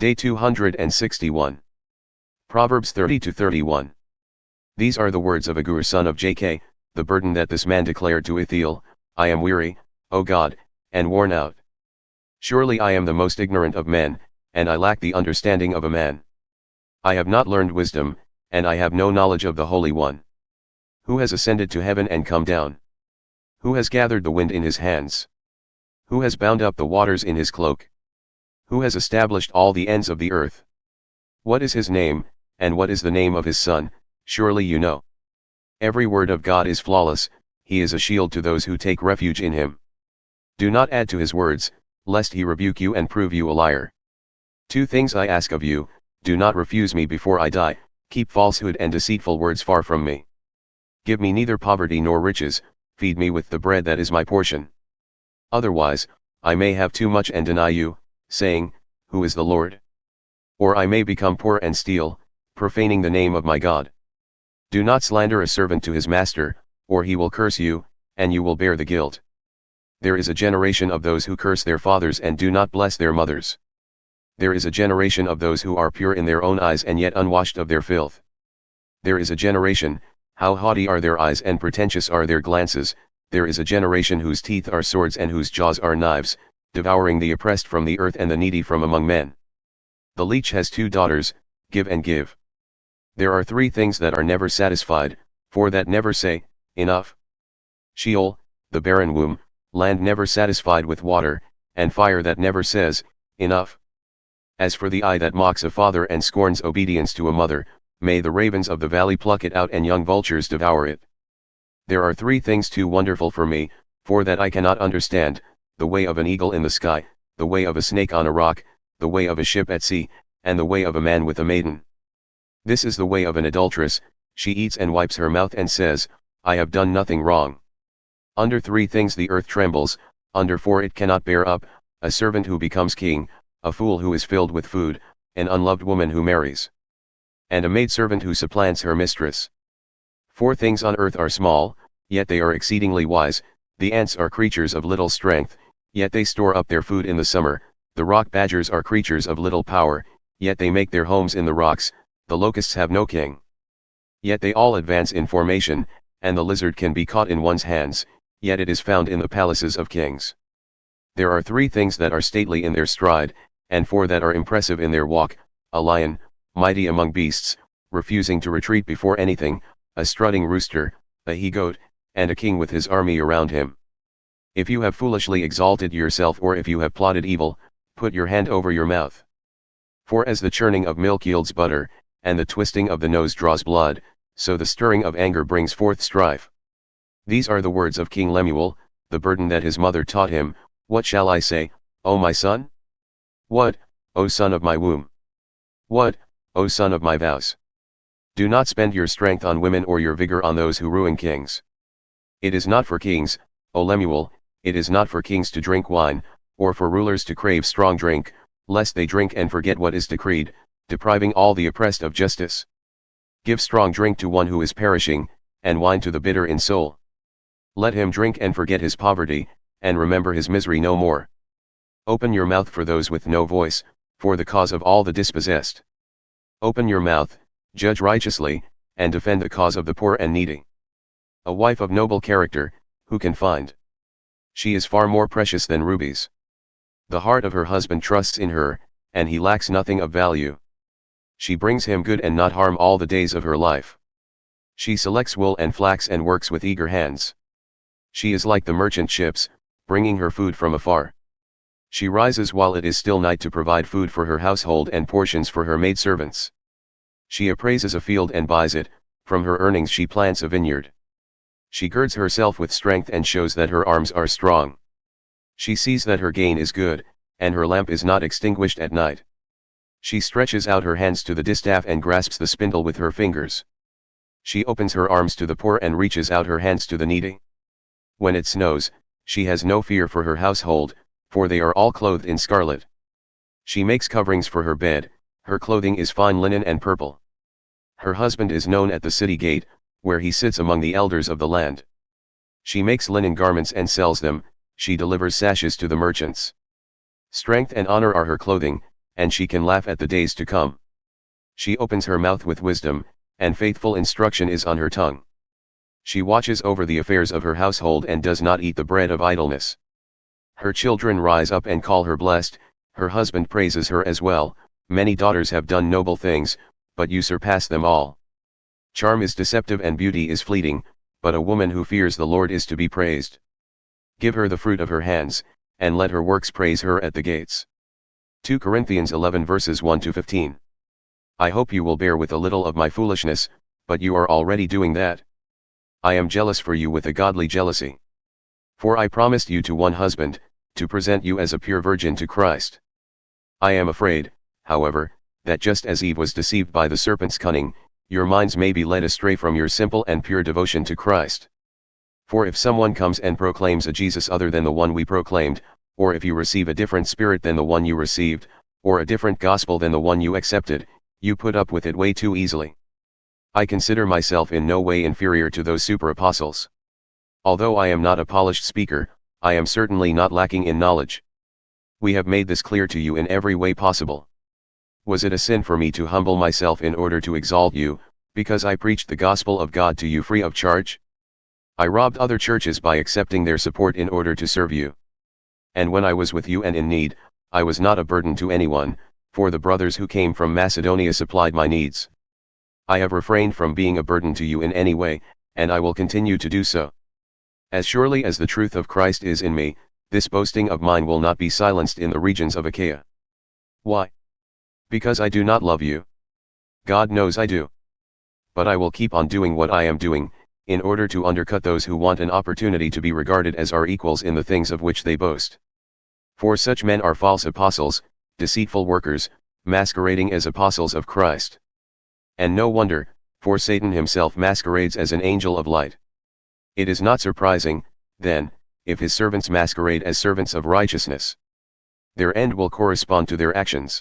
Day 261. Proverbs 30-31. These are the words of Agur son of Jakeh, the burden that this man declared to Ithiel: I am weary, O God, and worn out. Surely I am the most ignorant of men, and I lack the understanding of a man. I have not learned wisdom, and I have no knowledge of the Holy One. Who has ascended to heaven and come down? Who has gathered the wind in his hands? Who has bound up the waters in his cloak? Who has established all the ends of the earth? What is his name, and what is the name of his son? Surely you know. Every word of God is flawless, he is a shield to those who take refuge in him. Do not add to his words, lest he rebuke you and prove you a liar. 2 things I ask of you: do not refuse me before I die, keep falsehood and deceitful words far from me. Give me neither poverty nor riches, feed me with the bread that is my portion. Otherwise, I may have too much and deny you, saying, Who is the Lord? Or I may become poor and steal, profaning the name of my God. Do not slander a servant to his master, or he will curse you, and you will bear the guilt. There is a generation of those who curse their fathers and do not bless their mothers. There is a generation of those who are pure in their own eyes and yet unwashed of their filth. There is a generation, how haughty are their eyes and pretentious are their glances. There is a generation whose teeth are swords and whose jaws are knives, devouring the oppressed from the earth and the needy from among men. The leech has 2 daughters, give and give. There are 3 things that are never satisfied, 4 that never say, enough. Sheol, the barren womb, land never satisfied with water, and fire that never says, enough. As for the eye that mocks a father and scorns obedience to a mother, may the ravens of the valley pluck it out and young vultures devour it. There are 3 things too wonderful for me, 4 that I cannot understand: the way of an eagle in the sky, the way of a snake on a rock, the way of a ship at sea, and the way of a man with a maiden. This is the way of an adulteress: she eats and wipes her mouth and says, I have done nothing wrong. Under 3 things the earth trembles, under 4 it cannot bear up: a servant who becomes king, a fool who is filled with food, an unloved woman who marries, and a maidservant who supplants her mistress. 4 things on earth are small, yet they are exceedingly wise: the ants are creatures of little strength, yet they store up their food in the summer; the rock badgers are creatures of little power, yet they make their homes in the rocks; the locusts have no king, yet they all advance in formation; and the lizard can be caught in one's hands, yet it is found in the palaces of kings. There are 3 things that are stately in their stride, and 4 that are impressive in their walk: a lion, mighty among beasts, refusing to retreat before anything; a strutting rooster, a he-goat, and a king with his army around him. If you have foolishly exalted yourself, or if you have plotted evil, put your hand over your mouth. For as the churning of milk yields butter, and the twisting of the nose draws blood, so the stirring of anger brings forth strife. These are the words of King Lemuel, the burden that his mother taught him: What shall I say, O my son? What, O son of my womb? What, O son of my vows? Do not spend your strength on women or your vigor on those who ruin kings. It is not for kings, O Lemuel, it is not for kings to drink wine, or for rulers to crave strong drink, lest they drink and forget what is decreed, depriving all the oppressed of justice. Give strong drink to one who is perishing, and wine to the bitter in soul. Let him drink and forget his poverty, and remember his misery no more. Open your mouth for those with no voice, for the cause of all the dispossessed. Open your mouth, judge righteously, and defend the cause of the poor and needy. A wife of noble character, who can find? She is far more precious than rubies. The heart of her husband trusts in her, and he lacks nothing of value. She brings him good and not harm all the days of her life. She selects wool and flax and works with eager hands. She is like the merchant ships, bringing her food from afar. She rises while it is still night to provide food for her household and portions for her maidservants. She appraises a field and buys it, from her earnings she plants a vineyard. She girds herself with strength and shows that her arms are strong. She sees that her gain is good, and her lamp is not extinguished at night. She stretches out her hands to the distaff and grasps the spindle with her fingers. She opens her arms to the poor and reaches out her hands to the needy. When it snows, she has no fear for her household, for they are all clothed in scarlet. She makes coverings for her bed, her clothing is fine linen and purple. Her husband is known at the city gate, where he sits among the elders of the land. She makes linen garments and sells them, she delivers sashes to the merchants. Strength and honor are her clothing, and she can laugh at the days to come. She opens her mouth with wisdom, and faithful instruction is on her tongue. She watches over the affairs of her household and does not eat the bread of idleness. Her children rise up and call her blessed, her husband praises her as well. Many daughters have done noble things, but you surpass them all. Charm is deceptive and beauty is fleeting, but a woman who fears the Lord is to be praised. Give her the fruit of her hands, and let her works praise her at the gates. 2 Corinthians 11 verses 1-15. I hope you will bear with a little of my foolishness, but you are already doing that. I am jealous for you with a godly jealousy. For I promised you to one husband, to present you as a pure virgin to Christ. I am afraid, however, that just as Eve was deceived by the serpent's cunning, your minds may be led astray from your simple and pure devotion to Christ. For if someone comes and proclaims a Jesus other than the one we proclaimed, or if you receive a different spirit than the one you received, or a different gospel than the one you accepted, you put up with it way too easily. I consider myself in no way inferior to those super apostles. Although I am not a polished speaker, I am certainly not lacking in knowledge. We have made this clear to you in every way possible. Was it a sin for me to humble myself in order to exalt you, because I preached the gospel of God to you free of charge? I robbed other churches by accepting their support in order to serve you. And when I was with you and in need, I was not a burden to anyone, for the brothers who came from Macedonia supplied my needs. I have refrained from being a burden to you in any way, and I will continue to do so. As surely as the truth of Christ is in me, this boasting of mine will not be silenced in the regions of Achaia. Why? Because I do not love you. God knows I do. But I will keep on doing what I am doing, in order to undercut those who want an opportunity to be regarded as our equals in the things of which they boast. For such men are false apostles, deceitful workers, masquerading as apostles of Christ. And no wonder, for Satan himself masquerades as an angel of light. It is not surprising, then, if his servants masquerade as servants of righteousness. Their end will correspond to their actions.